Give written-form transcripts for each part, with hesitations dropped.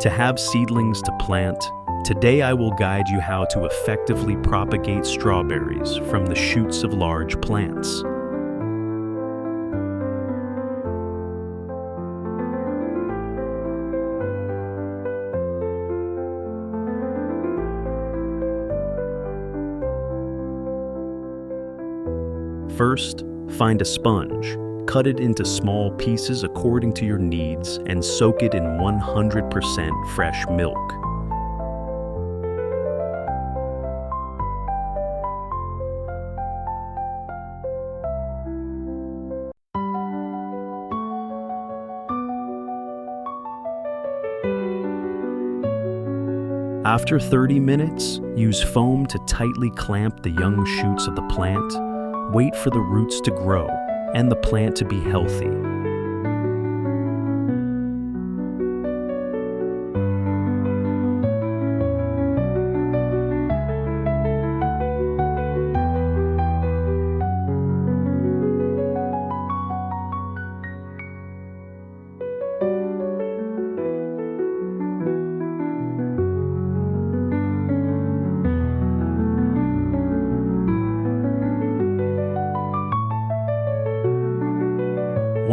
To have seedlings to plant, today I will guide you how to effectively propagate strawberries from the shoots of large plants. First, find a sponge, cut it into small pieces according to your needs, and soak it in 100% fresh milk. After 30 minutes, use foam to tightly clamp the young shoots of the plant. Wait for the roots to grow and the plant to be healthy.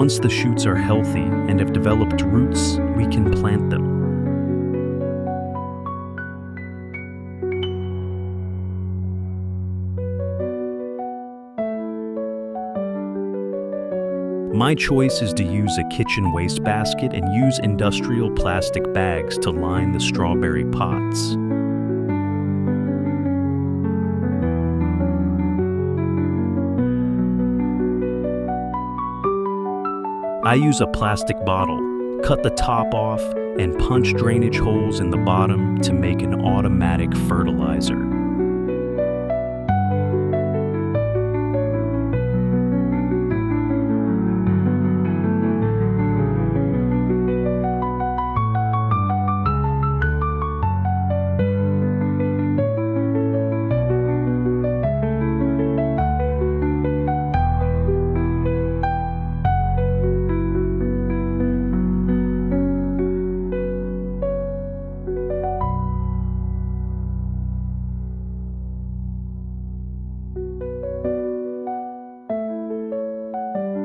Once the shoots are healthy and have developed roots, we can plant them. My choice is to use a kitchen wastebasket and use industrial plastic bags to line the strawberry pots. I use a plastic bottle, cut the top off, and punch drainage holes in the bottom to make an automatic fertilizer.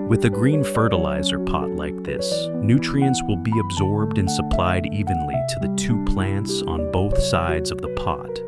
With a green fertilizer pot like this, nutrients will be absorbed and supplied evenly to the two plants on both sides of the pot.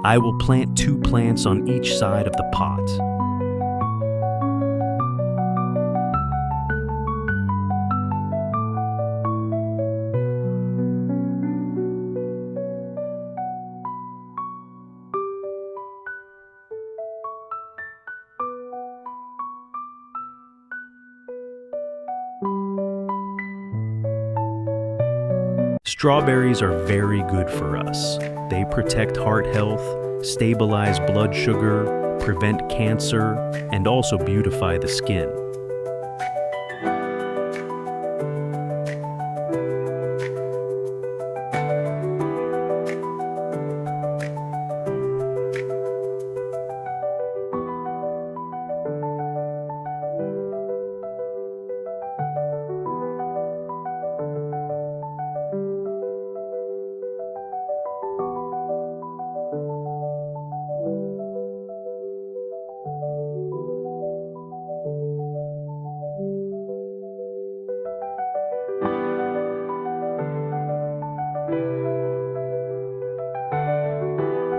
I will plant 2 plants on each side of the pot. Strawberries are very good for us. They protect heart health, stabilize blood sugar, prevent cancer, and also beautify the skin.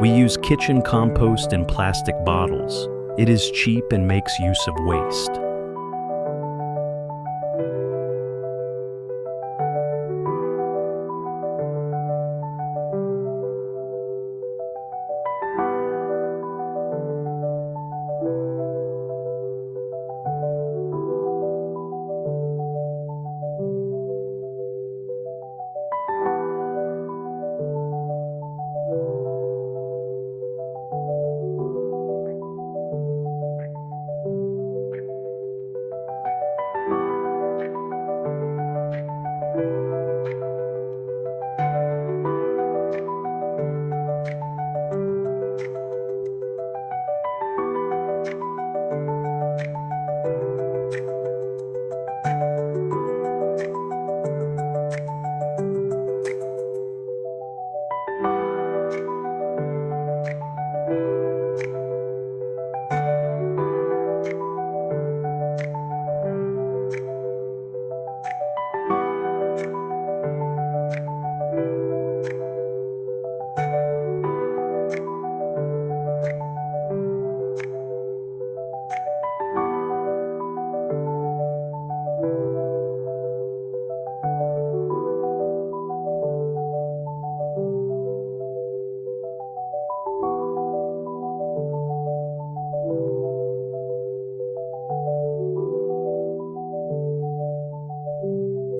We use kitchen compost in plastic bottles. It is cheap and makes use of waste.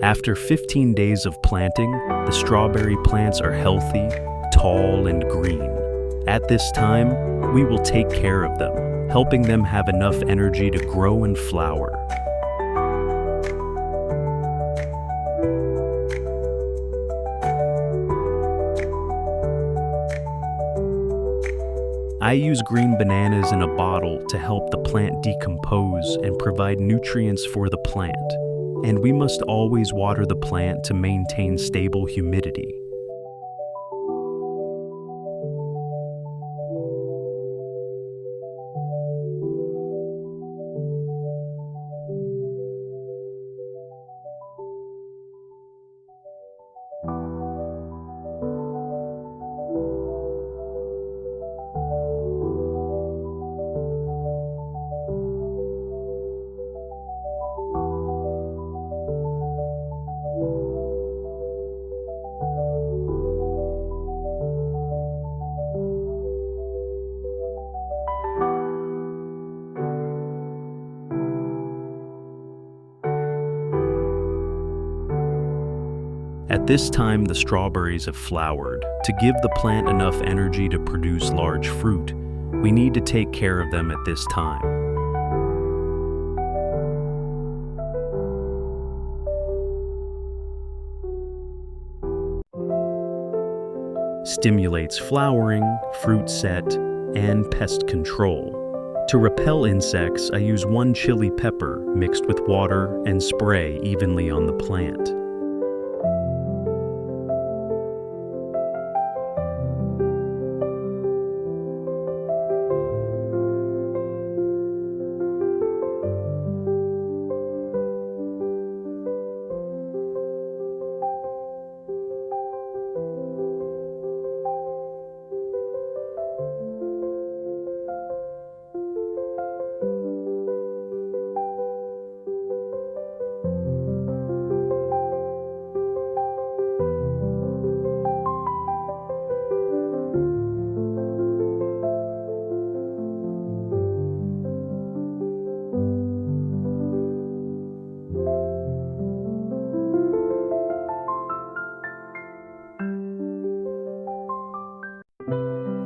After 15 days of planting, the strawberry plants are healthy, tall, and green. At this time, we will take care of them, helping them have enough energy to grow and flower. I use green bananas in a bottle to help the plant decompose and provide nutrients for the plant. And we must always water the plant to maintain stable humidity. At this time, the strawberries have flowered. To give the plant enough energy to produce large fruit, we need to take care of them at this time. Stimulates flowering, fruit set, and pest control. To repel insects, I use 1 chili pepper mixed with water and spray evenly on the plant.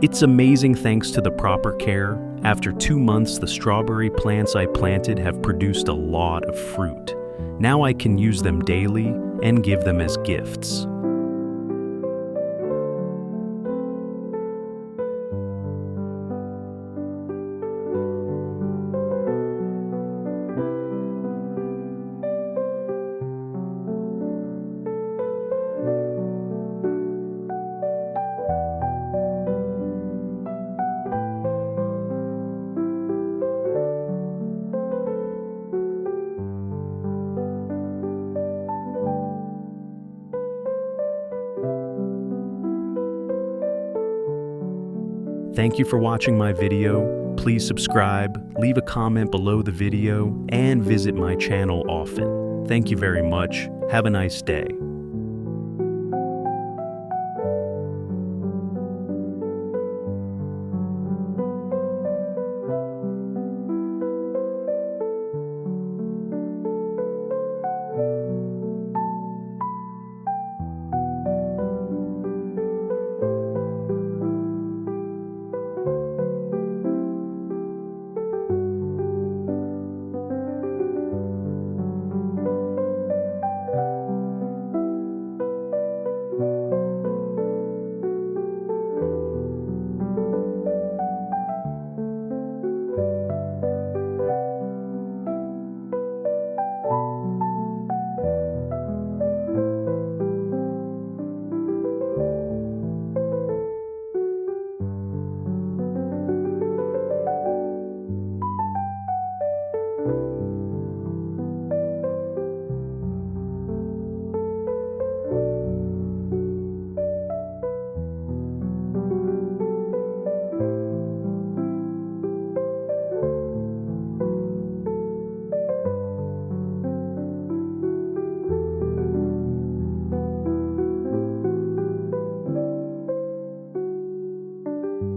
It's amazing thanks to the proper care. After 2 months, the strawberry plants I planted have produced a lot of fruit. Now I can use them daily and give them as gifts. Thank you for watching my video. Please subscribe, leave a comment below the video, and visit my channel often. Thank you very much. Have a nice day.